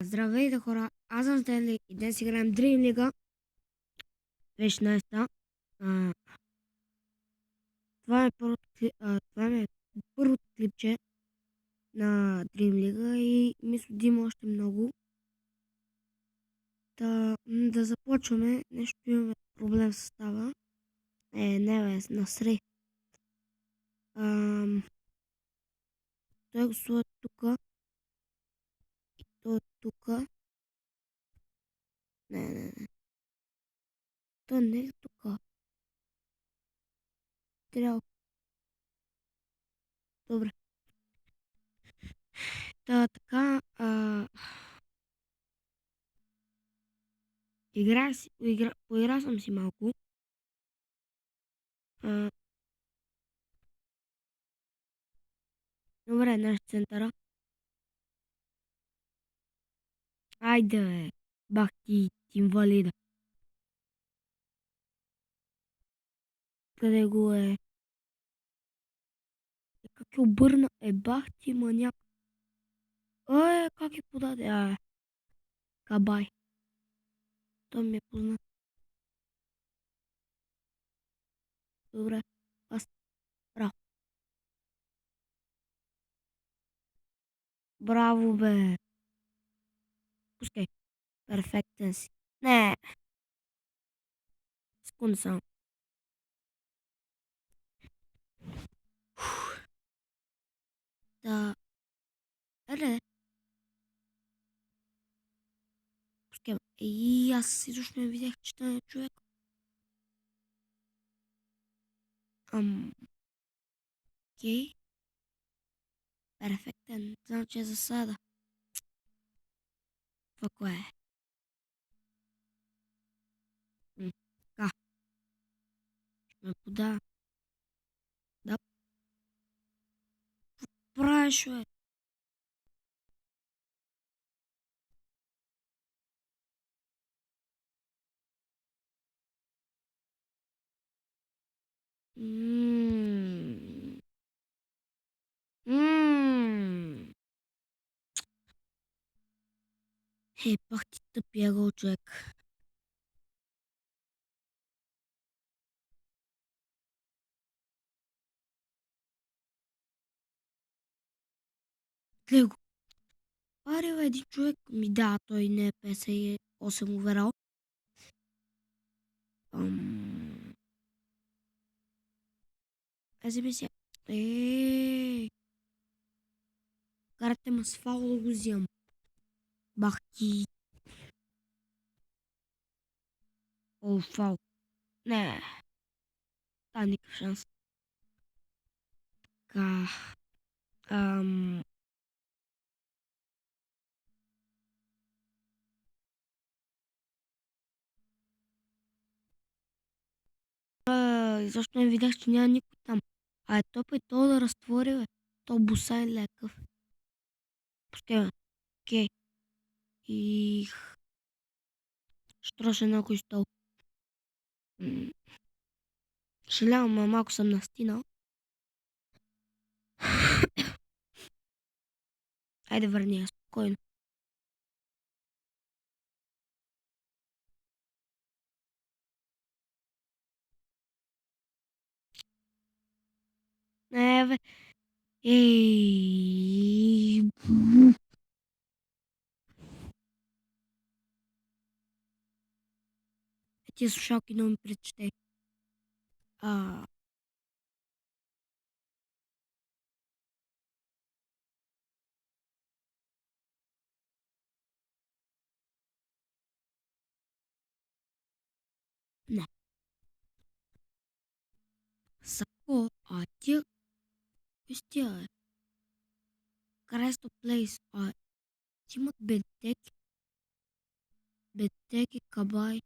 Здравейте хора, аз съм Стенли и днес играем Dream League 2016. А, това е първото клипче на Dream League и мисля да има още много. Да започваме, нещо имаме проблем с състава. Не бе, насред. Той го сложи тука и той тука. Не. Той не е тука. Трябва. Добре. Така. Поиграл съм си малко. Добре, наш центъра. Айде, бе. Бах ти инвалида. Къде го е? Как е обърна? Бах ти маняк. Как е подаде? Кабай. Той ми е познат. Добре. Аз. Браво. Браво, бе. Пускай. Перфектен си. Не. Секунда само. Да. Еле. Пускай. И аз изобщо не видях, че той е човек. Окей. Перфектен. Знам, че е засада. Това кое е? Така. Ще ме пода. Да. Правиш, бе. Ммм. Пах ти тъпия гол, човек. Гледай го. Пари, бе, един човек ми да, той не е 58 оверал. Вземи си. Карате ма с фаул да го взимам. Бах ти. О, фаул. Не. Никакъв шанс. Така. Защо не видях, че няма никой там? То пък то да разтвори, бе. То бусай лекъв. Пускай, бе. Окей. И... Штроше някой стол. Съжалявам, малко съм настинал. Айде върни я спокойно. Не, бе. Тия слушалки много ми предчете. Не. Сако, тия... Кои с тия, бе? Крайсто Плейс, ти имат бентеки. Бентеки, кабай.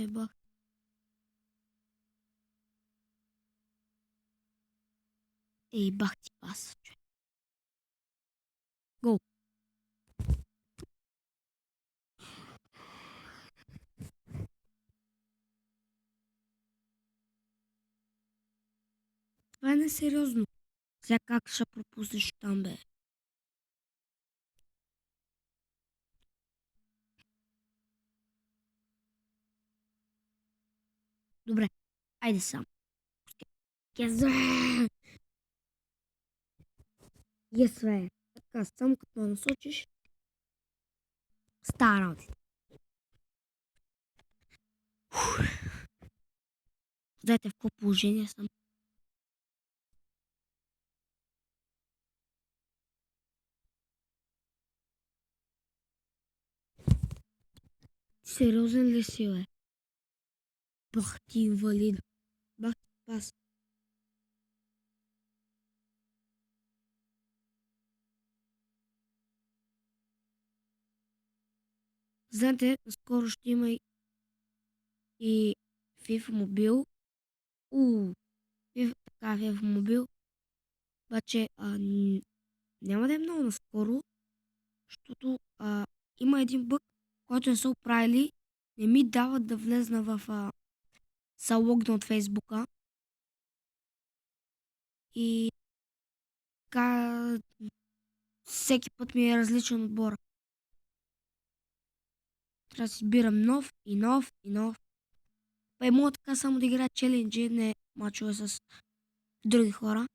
Бах. Бах ти пас, човек. Гол. Това е несериозно. Сега как ще пропуснеш там, бе? Добре, айде сам. Яза! Есве. Така, само като насочиш. Стара работа. Знаете в какво положение съм? Сериозен ли си, бе? Бах ти инвалид. Бах ти пас. Знаете, скоро ще има и FIFA мобил. Така, FIFA мобил. Обаче няма да е много наскоро, защото има един бък, който не са оправили. Не ми дават да влезна в залогна от Фейсбука. И така всеки път ми е различен отбор. Трябва да си избирам нов и нов и нов. Па мога така само да играя челенджи, не мачове с други хора.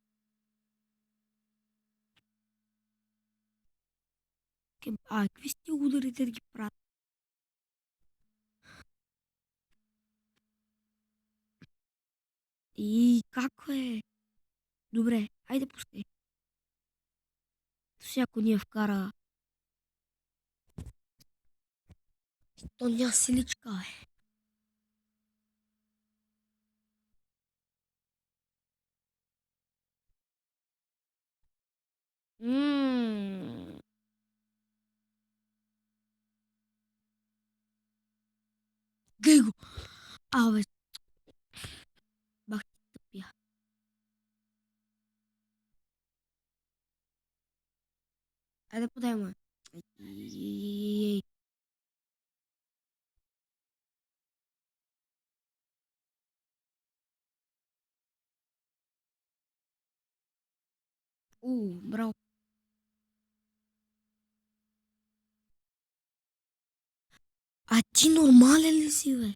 Какви сте ударите да ги правят? И как е? Добре, айде пускай. Всяко ни е вкара. То няма силичка, е. Ммм. Гей го! Абе, бах ти тъпия. Айде подай ме. Ей. Браво. А ти нормален ли си, бе?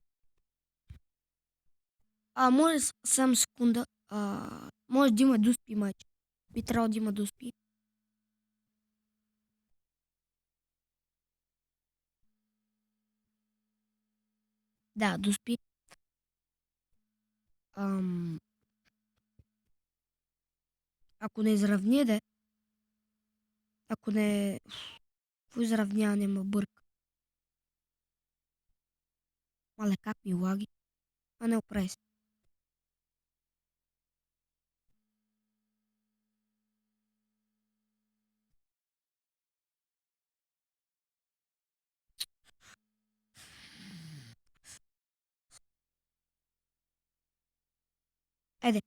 Може само секунда. Може да има дуспи, майче. Би трябвало да има дуспи. Да, дуспи. Ам, Ако не изравни, да. Ако не... Какво изравняване ме бърка? Мале, как ми лаги? Не оправи се. Айде,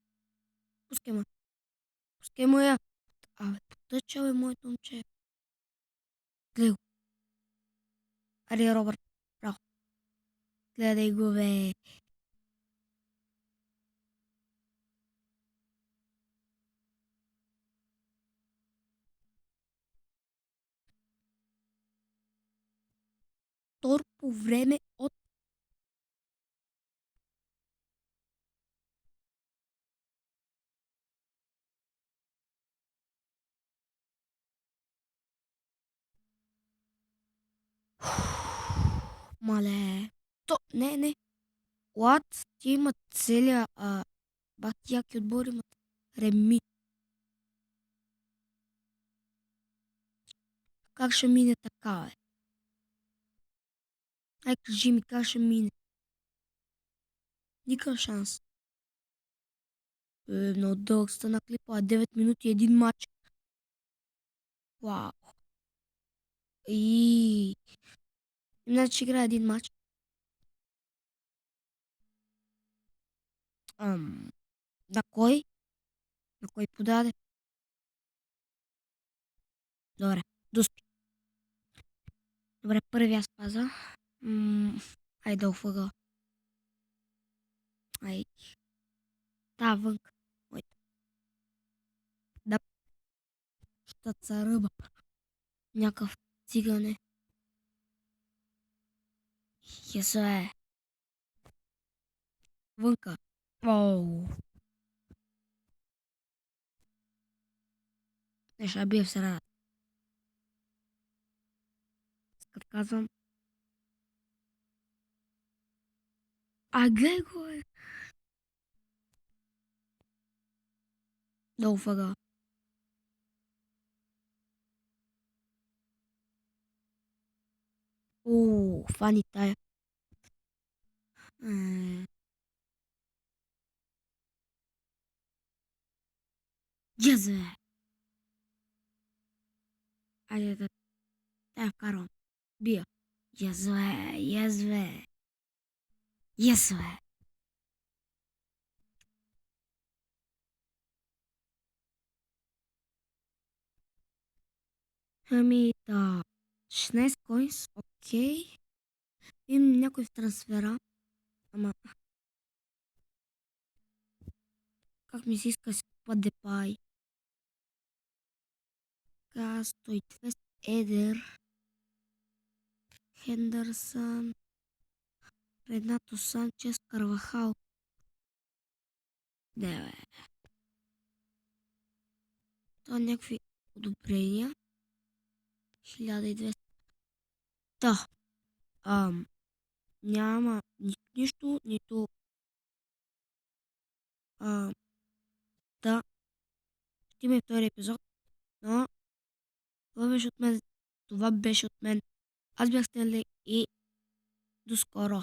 пускай ме. Пускай ме я. Потъча, бе, моето момче. Гледай го. Аре, Робърт. Браво. Гледай го, бе. Тор по време от... Мале. Не. What? Ти имат целия... Бах ти яки отбори имат. Реми. Как ще мине така, бе? Ай, кажи ми, как ще мине? Никакъв шанс. Много дълъг стана клипа. 9 минути един матч. Вау. И... Значи игра един матч. На кой? На кой подаде? Добре, доспи. Добре, първи аз паза. Айде в ъгъл. Ай. Та вънка. Ой. Да. Щата ръба. Някакъв цигане. Есе. Вънка. Оу. Не, ще я бия в средата. Като казвам... Гледай го, бе! Долу въгъл. Фани тая. Yes, бе! Айде да тая вкарвам. Бия. Yes, бе! Yes, бе! Yes, бе! Ами да. 16 коинс, окей. Имам някой в трансфера. Ама как ми се иска да си купа Депай. Така, 120 Едер. Хендърсън. Ренато Санчес, Карвахал. Не, бе. Това някакви одобрения. 1200. Да. Няма нищо, нито да. Ще има и втори епизод. Но това беше от мен. Това беше от мен. Аз бях Стенли и до скоро.